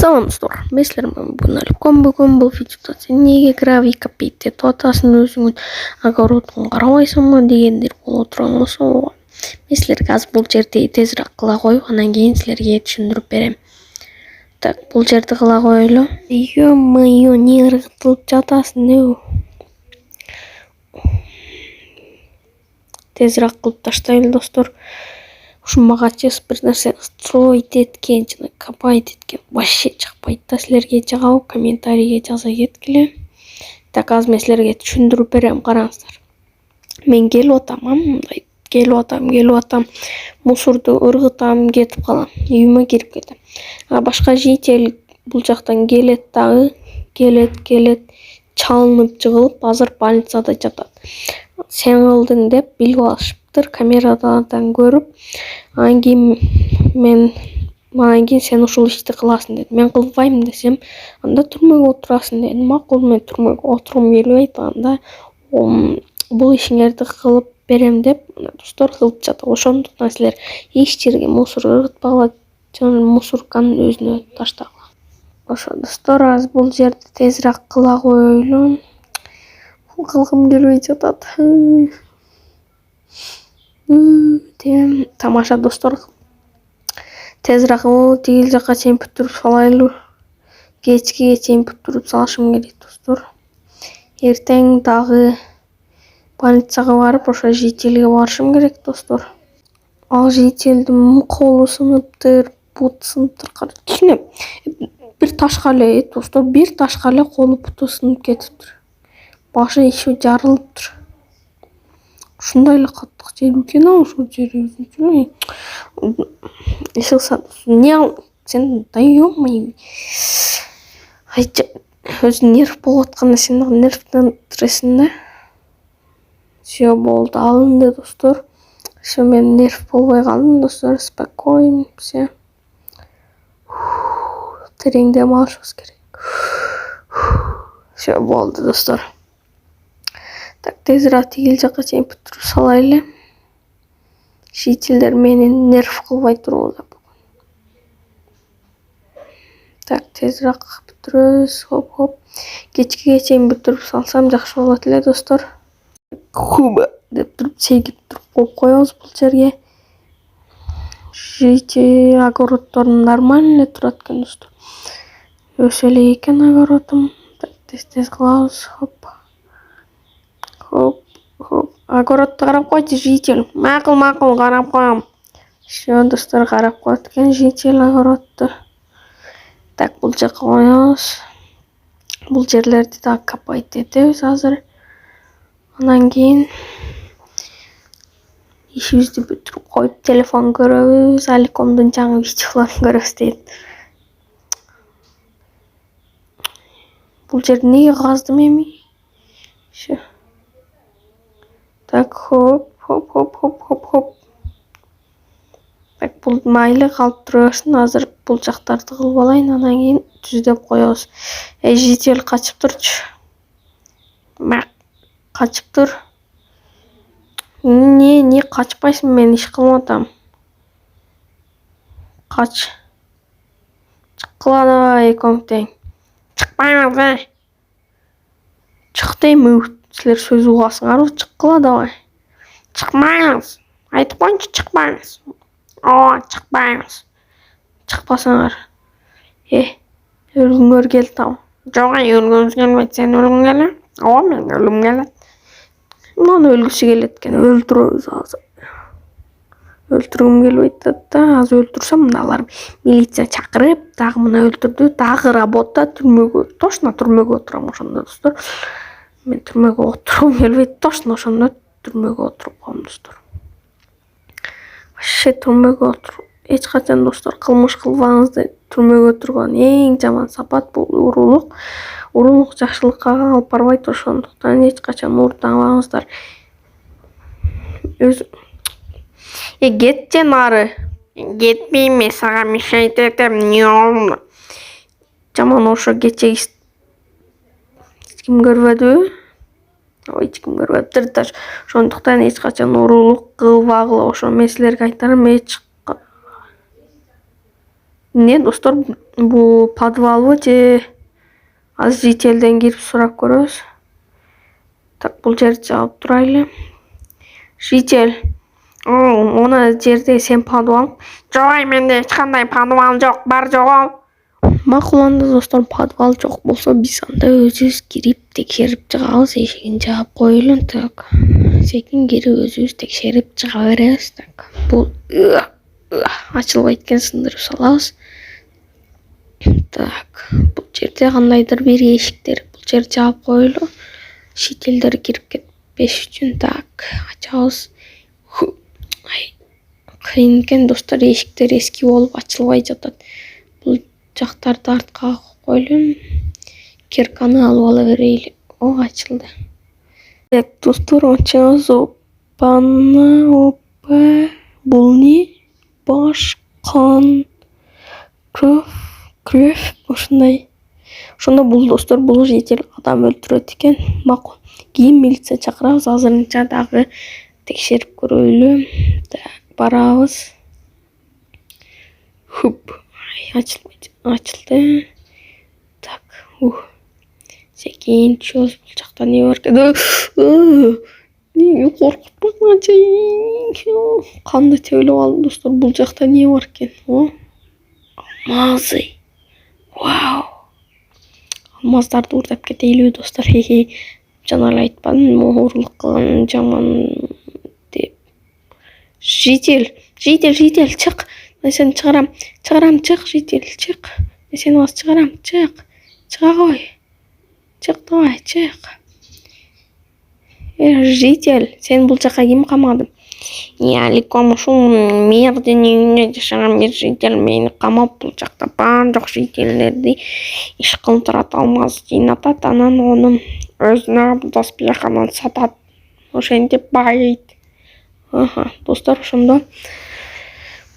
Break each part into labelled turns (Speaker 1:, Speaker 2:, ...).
Speaker 1: Салам достор, мен силермен бүгін бұл видеода сен неге гравий копейт деп атасың, өзің огородың қарабайсың ма дегендер болып отырған осы. Мен сілерге аз бұл жерде тезірек қыла қойып, анан кейін сілерге түшүндүрүп берем. Так, бұл жерді қыла қойлы. Ё-моё, не ырғытылып жатасың неу? Тезірек қылып таштайлы достор. Ушумага чесип бир нерсе строить эткен жана копать эткен вообще чыкпайт да, силерге жагабы комментарийге жаза кеткиле. Так, азыр мен силерге түшүндүрүп берем, караңыздар. Мен келип атам, мусорду ыргытам, кетип калам, үйүмө кирип кетем. Башка житель бул жактан келет дагы, келет, чалынып жыгылып, азыр больницада жатат. Сен кылдың деп билип алышыптыр, камерадан көрүп. Анан кийин сен ушул ишти кыласың деди. Мен кылбайм десем, анда түрмөгө отурасың деди. Макул, мен түрмөгө отургум келбейт, анда бул ишиңерди кылып берем деп достор кылып жатат. Ошондуктан силер эч жерге мусор ыргытпагыла, жана мусорканын өзүнө таштагыла. Ошо достор, азыр бул жерди тезирээк кыла коелу. Кылгым келбей жатат. Тамаша достор. Тезирээк тигил жака чейин бүтүрүп салайлы. Кечкиге чейин бүтүрүп салышым керек достор. Эртең дагы больницага барып, ошо жителге барышым керек достор. Ал жителдин колу сыныптыр, буту сыныптыр. Кичине бир ташка эле достор, бир ташка эле колу буту сынып кетиптир. Башы иши жарылыптыр. Ушундай эле каттык жер экен ошол жерибизде. Ишылса, не сен да ё-моё. Өзү нерв болуп атканда сен нервден тиресиң да. Всё болду, алынды достор. Ошо мен нерв болбой калдым достор, спокойно, все. Терең дем алышыбыз керек. Всё болду достор. Так, тезирээк тигил жака чейин бүтүрүп салайлы. Жителдер менин нерв кылбай тургула. Так, тезирээк бүтүрөбүз. Хоп. Кечкиге чейин бүтүрүп салсам жакшы болот эле достор. Хуба деп туруп сейгип туруп коюп коебуз бул жерге. Житель огороддорун нормально эле турат экен достор. Өсө эле экен огородум. Так, тез кылабыз. Хоп. Огородду карап койчу житель. Макул карап коем. Всё достор, карап коет экен житель огородду. Так, бул жака коебуз. Бул жерлерди дагы копать этебиз азыр. Анан кийин ишибизди бүтүрүп коюп телефон көрөбүз, Аликомдун жаңы видеолорун көрөбүз дейт. Бул жерди неге каздым эми? Ошо. Так, хоп. Так, бул майлы калып тура берсин. Азыр бул жактарды кылып алайын, анан кийин түздөп коебуз. Житель качып турчу. Качып тур. Не качпайсың, мен иш кылып атам. Кач. Чыккыла давай, комтең. Чыкпайсың. Чык дейм, силер сөз угасыңарбы? Чыккыла давай. Чыкпайсың. Айтып коюңчу, чыкпайсың. Чыкпайсың. Чыкпасаңар. Өлгүңөр келди там. Жок, өлгүмүз келбейт. Сен өлгүң келет? Мен өлгүм келет. Маны өлгүсү келет экен, өлтүрөбүз азыр. Өлтүргүм келбейт да, азыр өлтүрсөм мыналар милиция чакырып, дагы мына өлтүрдү, дагы работа, түрмөгө, точно түрмөгө отурам ошондо достор. Мен түрмөгө отургум келбейт, точно ошондо түрмөгө отуруп коем достор. Вообще түрмөгө отуруп, эч качан достор кылмыш кылбаңыз, түрмөгө отурган эң жаман сапат бул уруулук. Уруулук жакшылыкка алып барбайт, ошондуктан эч качан уурданбаңыздар. Кетчи нары. Кетпейм, мен сага мешайт этем. Жаман ошо кече эч ким көрбөдүбү? Эч ким көрбөптүр. Ошондуктан эч качан уруулук кылбагыла. Ошо мен силерге айтарым, Не достор, бул подвалбы же азыр жителден кирип сурап көрөбүз. Так, бул жерди жаап турайлы. Жител, мына жерде сен подвал? Жок, менде эч кандай подвал жок, бар жогол. Макуланда достор, подвал жок болсо биз анда өзүбүз кирип текшерип чыгабыз, эшигин жаап коелу. Так, секин кирип өзүбүз текшерип чыга беребиз. Так, бул ачылбайт экен, сындырып салабыз. Так, бул жерде кандайдыр бир эшиктер, бул жер жаап коелу. Шетелдер кирип кетпеш үчүн. Так, ачабыз. Кыйын экен достор, эшиктер эски болуп ачылбай жатат. Бул жактарды артка койлу. Кирканы алып ала берейли. Ачылды. Так, достор, ачабыз. Опа. Бул не? Баш, кан, крөв, ушундай. Ошондо бул достор, бул жител адам өлтүрөт экен. Макул. Кийин милиция чакырабыз, азырынча дагы текшерип көрөлү. Барабыз. Ачылды. Так, секин түшөбүз. Бул жакта не бар экен? Коркутпаңчы. Канды тебелеп алдым достор. Бул жакта не бар экен? Алмазы. Вау. Алмаздарды уурдап кетейлиби достор? Жана эле айтпадым, оорлук кылган жаман деп. Жител, чык. Мен сени чыгарам, чык, жител, чык. Мен сени аз чыгарам, чык. Чыга кой. Чык, давай, чык. Жител, сени бул жака ким камады? Аликом, ушул мэрдин үйүндө жашаган бир жител мени камап, бул жакта баардык жителдерди иш кылдырат, алмаз жыйнатат, анан ону өзүнө абдас бияханан сатат. Ошентип байыйт. Достор, ошондо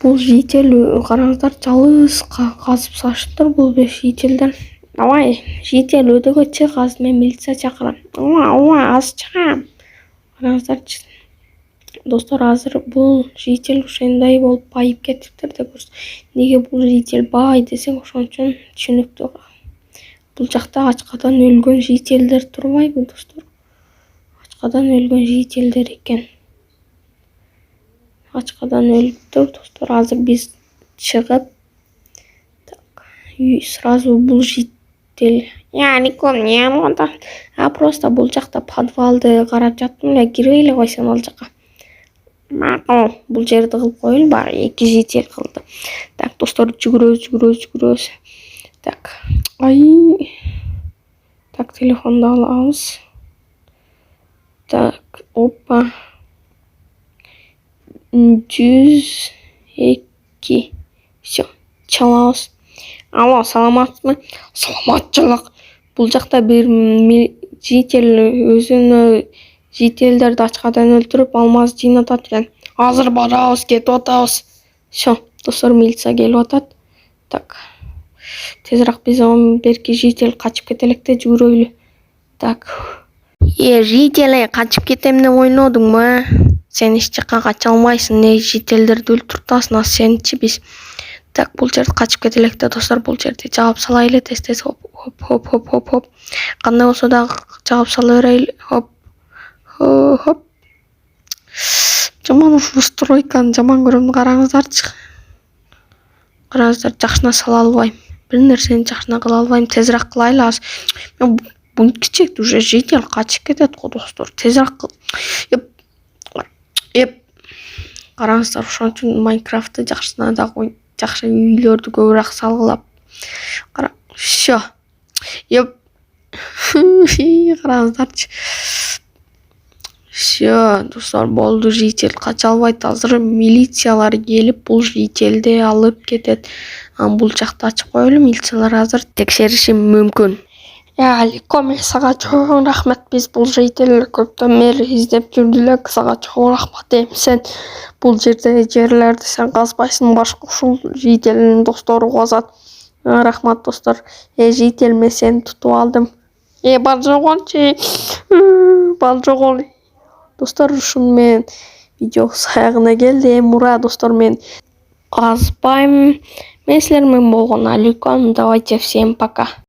Speaker 1: бул жител, караңыздар, жалгыз казып салыштыр бул 5 жителден. Давай, жител, өдөгө чык, азыр мен милиция чакырам. Аз чыгам. Караңыздар, достор, азыр бул жител ошондой болуп байып кетиптир да көрсөң. Неге бул жител бай десең, ошон үчүн түшүнүктүү. Бул жакта ачкадан өлгөн жителдер турбайбы достор? Ачкадан өлгөн жителдер экен. Ачкадан өлүптүр достор. Азыр биз чыгып, так, сразу бул жител. Ником не алганда. Просто бул жакта подвалды карап жаттым эле, кирбей эле койсом ал жака. Макул, бул жерди кылып коелу, баары 2 жител кылды. Так, достор, жүгүрөбүз. Так, так, телефонду алабыз. Так, опа. 102. Всё, чалабыз. Алло, саламатсызбы? Саламатчылык. Бул жакта бир жител өзүнө жителдерди ачкадан өлтүрүп, алмаз жыйнатат экен. Азыр барабыз, кетип атабыз. Всё, достор, милиция келип атат. Так, тезирээк биз берки жител качып кетелек да жүгүрөйлү. Так. Жител, качып кетем деп ойнодуңбу? Сен эч жакка кача албайсың, не жителдерди өлтүрүп атасың, а сенчи биз. Так, бул жерди качып кетелек да достор, бул жерди жаап салайлы тез. Хоп. Кандай болсо да жаап сала берейли. Хоп. Жаман стройканы жаман көрөм, караңыздарчы. Караңыздар, жакшына сала албайм. Бир нерсени жакшына кыла албайм. Тезирээк кылайлы азыр. Мен бунтчик уже жител качып кетет го достор. Тезирээк кыл. Караңыздар, ошон үчүн Майнкрафтты жакшына да жакшы үйлөрдү көбүрөөк салгылап. Всё. Караңыздарчы. Всё, достор, болду, жител кача албайт. Азыр милициялар келип бул жителди алып кетет. Бул жакты ачып коелу, милициялар азыр текшериши мүмкүн. Аликом, сага чоң рахмат. Биз бул жителди көптөн бери издеп жүрдүлөк. Сага чоң рахмат. Сен бул жерлерди сен казбайсың, башка ушул жителдин достору казат. Рахмат достор. Жител, мен сени тутуп алдым. Бар жогончу. Бар жогол. Достор, ушун менен видео аягына келди. Мура достор, мен казбайм. Мен силер менен болгон Аликон. Давайте, всем пока.